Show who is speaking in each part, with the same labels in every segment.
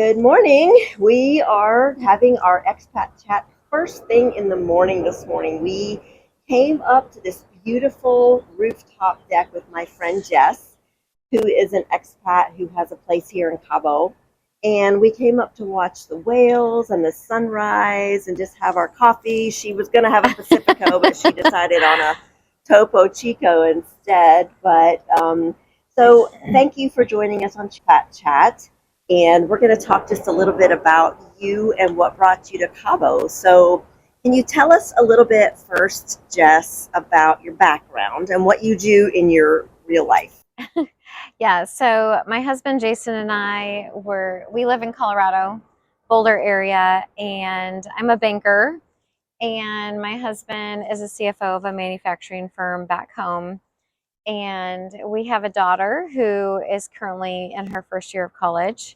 Speaker 1: Good morning. We are having our expat chat first thing in the morning this morning. We came up to this beautiful rooftop deck with my friend Jess, who is an expat who has a place here in Cabo. And we came up to watch the whales and the sunrise and just have our coffee. She was going to have a Pacifico, but she decided on a Topo Chico instead. So thank you for joining us on Expat Chat. And we're going to talk just a little bit about you and what brought you to Cabo. So, can you tell us a little bit first, Jess, about your background and what you do in your real life?
Speaker 2: Yeah, so my husband Jason and we live in Colorado, Boulder area, and I'm a banker, and my husband is a CFO of a manufacturing firm back home. And we have a daughter who is currently in her first year of college.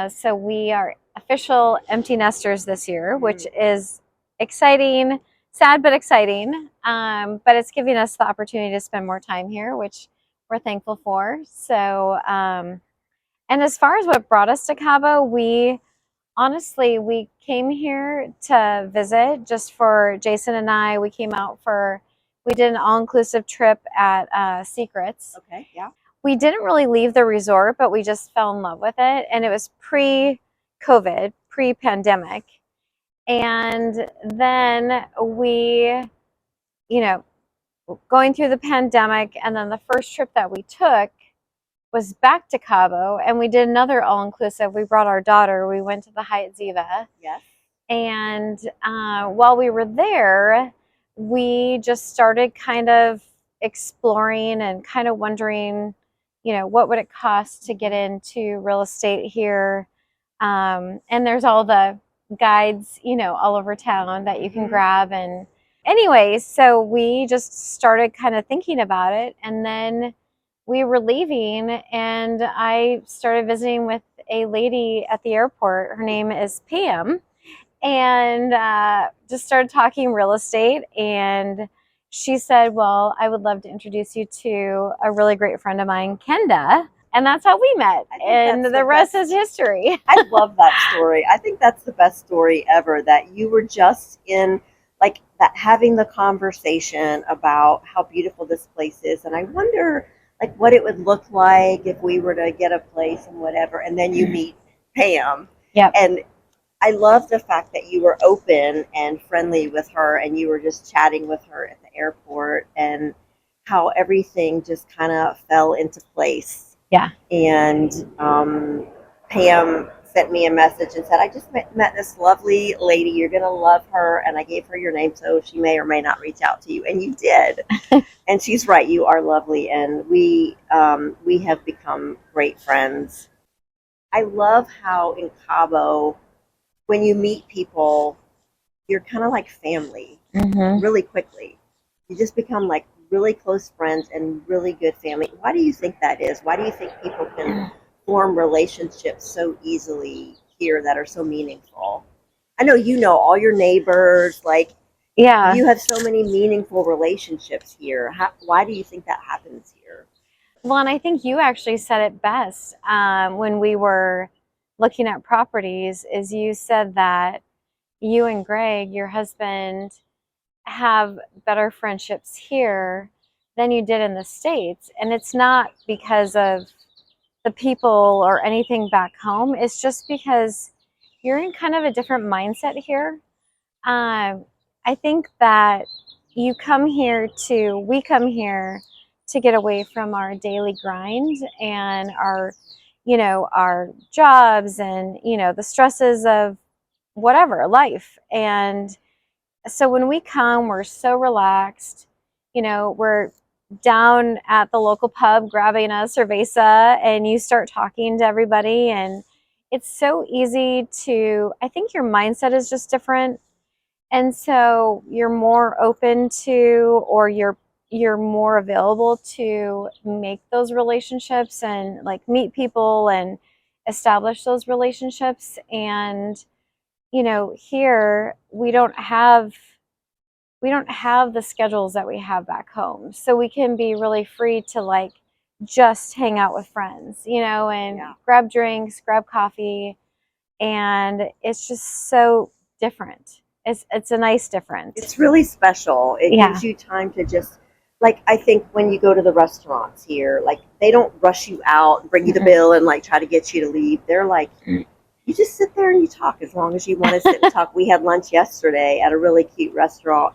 Speaker 2: So we are official empty nesters this year, which is exciting, sad but exciting. But it's giving us the opportunity to spend more time here, which we're thankful for. And as far as what brought us to Cabo, we came here to visit just for Jason and I. We did an all-inclusive trip at Secrets.
Speaker 1: Okay, yeah.
Speaker 2: We didn't really leave the resort, but we just fell in love with it. And it was pre-COVID, pre-pandemic. And then going through the pandemic, and then the first trip that we took was back to Cabo, and we did another all-inclusive. We brought our daughter. We went to the Hyatt Ziva.
Speaker 1: Yes.
Speaker 2: And while we were there, we just started kind of exploring and kind of wondering, what would it cost to get into real estate here? And there's all the guides, all over town that you can grab. And anyways, so we just started kind of thinking about it. And then we were leaving, and I started visiting with a lady at the airport. Her name is Pam. And just started talking real estate, and she said, well, I would love to introduce you to a really great friend of mine, Kenda. And that's how we met, and the rest is history.
Speaker 1: I love that story. I think that's the best story ever, that you were just in like that, having the conversation about how beautiful this place is. And I wonder like what it would look like if we were to get a place and whatever, and then you meet Pam.
Speaker 2: Yep.
Speaker 1: And I love the fact that you were open and friendly with her, and you were just chatting with her at the airport, and how everything just kind of fell into place.
Speaker 2: Yeah.
Speaker 1: And Pam sent me a message and said, I just met this lovely lady. You're going to love her. And I gave her your name, so she may or may not reach out to you. And you did. And she's right. You are lovely. And we have become great friends. I love how in Cabo, when you meet people, you're kind of like family really quickly. You just become like really close friends and really good family. Why do you think that is? Why do you think people can form relationships so easily here that are so meaningful? I know you know all your neighbors, like
Speaker 2: Yeah.
Speaker 1: you have so many meaningful relationships here. Why do you think that happens here?
Speaker 2: Well, and I think you actually said it best when we were looking at properties, is you said that you and Greg, your husband, have better friendships here than you did in the States. And it's not because of the people or anything back home. It's just because you're in kind of a different mindset here. I think that we come here to get away from our daily grind and our jobs and, the stresses of whatever life. And so when we come, we're so relaxed. We're down at the local pub grabbing a cerveza, and you start talking to everybody, and it's so easy I think your mindset is just different. And so you're more open to, or you're more available to make those relationships and like meet people and establish those relationships. And here we don't have the schedules that we have back home, so we can be really free to just hang out with friends, and grab drinks, grab coffee. and it's just so different. It's a nice difference.
Speaker 1: It's really special. It
Speaker 2: Yeah.
Speaker 1: gives you time to just, like, I think when you go to the restaurants here, like, they don't rush you out and bring you the bill and like try to get you to leave. They're like, you just sit there and you talk as long as you want to sit and talk. We had lunch yesterday at a really cute restaurant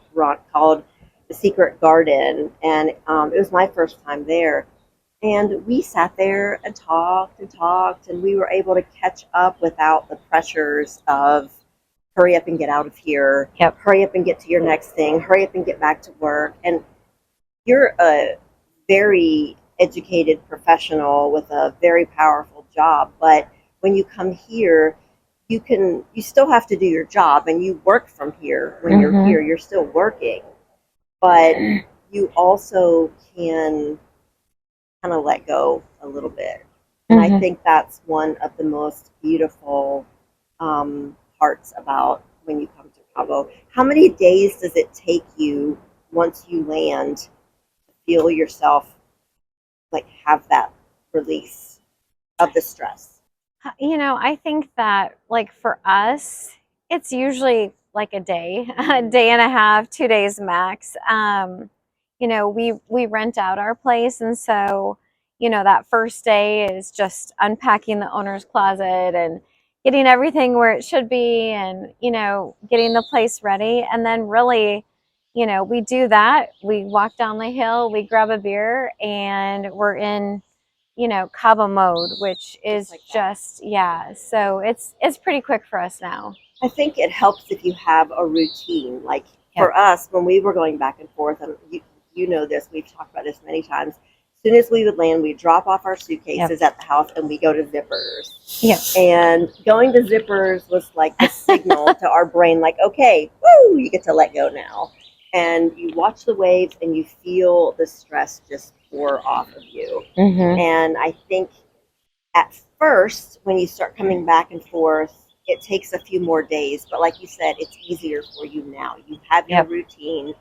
Speaker 1: called The Secret Garden, and it was my first time there. And we sat there and talked, and we were able to catch up without the pressures of hurry up and get out of here,
Speaker 2: Yep.
Speaker 1: hurry up and get to your next thing, hurry up and get back to work. And you're a very educated professional with a very powerful job, but when you come here, you still have to do your job, and you work from here. When you're here, you're still working, but you also can kind of let go a little bit. And I think that's one of the most beautiful parts about when you come to Cabo. How many days does it take you once you land to feel yourself like have that release of the stress?
Speaker 2: I think that like for us, it's usually like a day, a day and a half, 2 days max. We rent out our place, and so that first day is just unpacking the owner's closet and getting everything where it should be, and getting the place ready. And then really, we do that. We walk down the hill, we grab a beer, and we're in Cabo mode, which is
Speaker 1: like
Speaker 2: just, yeah. So it's pretty quick for us now.
Speaker 1: I think it helps if you have a routine. Like for us, when we were going back and forth, and you know this, we've talked about this many times. As soon as we would land, we'd drop off our suitcases at the house and we go to Zippers.
Speaker 2: Yep.
Speaker 1: And going to Zippers was like the signal to our brain, like, okay, woo, you get to let go now. And you watch the waves and you feel the stress just pour off of you. And I think at first, when you start coming back and forth, it takes a few more days. But like you said, it's easier for you now. You have your routine.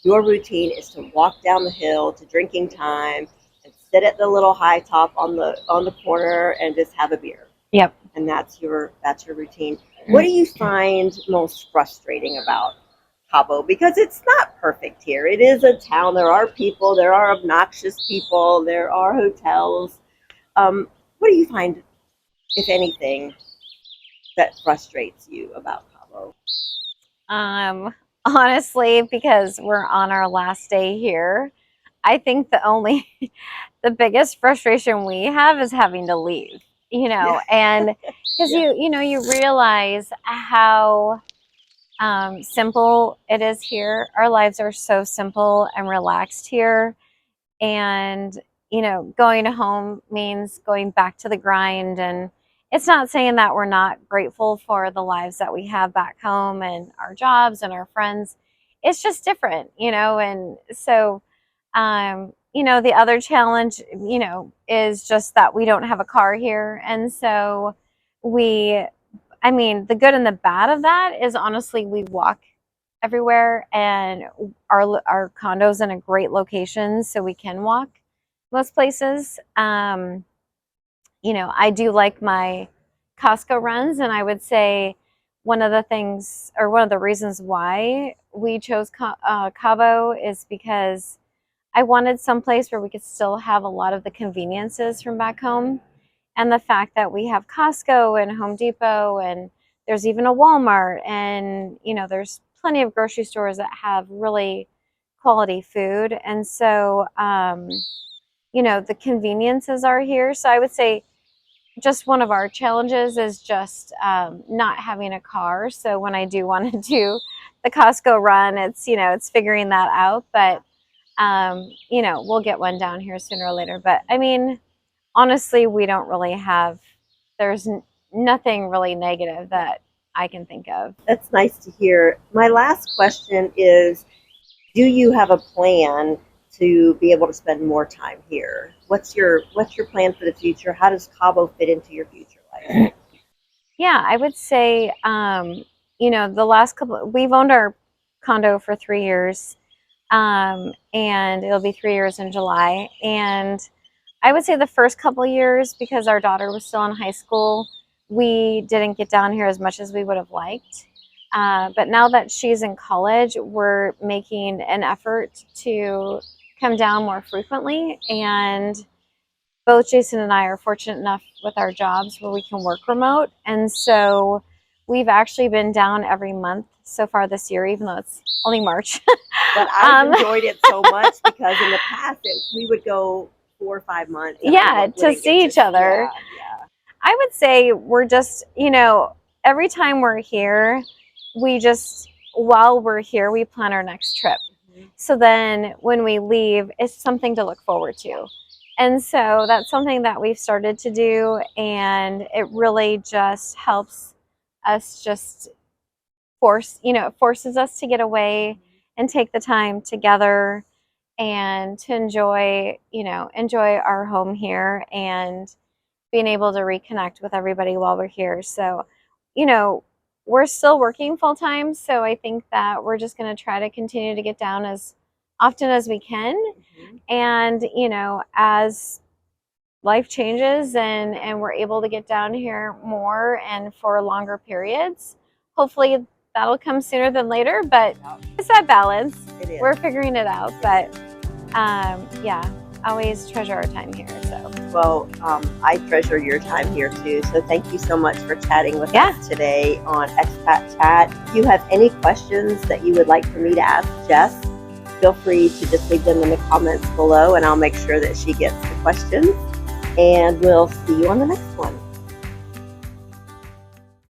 Speaker 1: Your routine is to walk down the hill to drinking time and sit at the little high top on the corner and just have a beer.
Speaker 2: Yep.
Speaker 1: And that's your routine. What do you find most frustrating about Cabo? Because it's not perfect here. It is a town. There are people. There are obnoxious people. There are hotels. What do you find, if anything, that frustrates you about Cabo?
Speaker 2: Honestly, because we're on our last day here, I think the biggest frustration we have is having to leave, and because you realize how simple it is here. Our lives are so simple and relaxed here. And, going home means going back to the grind. And it's not saying that we're not grateful for the lives that we have back home and our jobs and our friends. It's just different, and so, the other challenge, is just that we don't have a car here. And so the good and the bad of that is honestly we walk everywhere, and our condo's in a great location, so we can walk most places. I do like my Costco runs, and I would say one of the reasons why we chose Cabo is because I wanted some place where we could still have a lot of the conveniences from back home. And the fact that we have Costco and Home Depot, and there's even a Walmart, and there's plenty of grocery stores that have really quality food. And so the conveniences are here. So I would say just one of our challenges is just not having a car. So when I do want to do the Costco run, it's figuring that out. But we'll get one down here sooner or later. But honestly, we don't really have, there's nothing really negative that I can think of.
Speaker 1: That's nice to hear. My last question is, do you have a plan to be able to spend more time here? What's your plan for the future? How does Cabo fit into your future life?
Speaker 2: Yeah, I would say, the last we've owned our condo for 3 years, and it'll be 3 years in July. And I would say the first couple years, because our daughter was still in high school, we didn't get down here as much as we would have liked. But now that she's in college, we're making an effort to come down more frequently. And both Jason and I are fortunate enough with our jobs where we can work remote. And so we've actually been down every month so far this year, even though it's only March.
Speaker 1: But I've enjoyed it so much because in the past we would go 4 or 5 months.
Speaker 2: Yeah, to see each other.
Speaker 1: Yeah.
Speaker 2: I would say we're just, every time we're here, while we're here, we plan our next trip.
Speaker 1: Mm-hmm.
Speaker 2: So then when we leave, it's something to look forward to. And so that's something that we've started to do, and it really just helps us it forces us to get away and take the time together and to enjoy our home here and being able to reconnect with everybody while we're here. So, we're still working full time. So I think that we're just going to try to continue to get down as often as we can.
Speaker 1: Mm-hmm.
Speaker 2: And, as life changes and we're able to get down here more and for longer periods, hopefully that'll come sooner than later. But it's that balance.
Speaker 1: It is.
Speaker 2: We're figuring it out. But always treasure our time here. So.
Speaker 1: Well, I treasure your time here too. So thank you so much for chatting with us today on Expat Chat. If you have any questions that you would like for me to ask Jess, feel free to just leave them in the comments below and I'll make sure that she gets the questions. And we'll see you on the next one.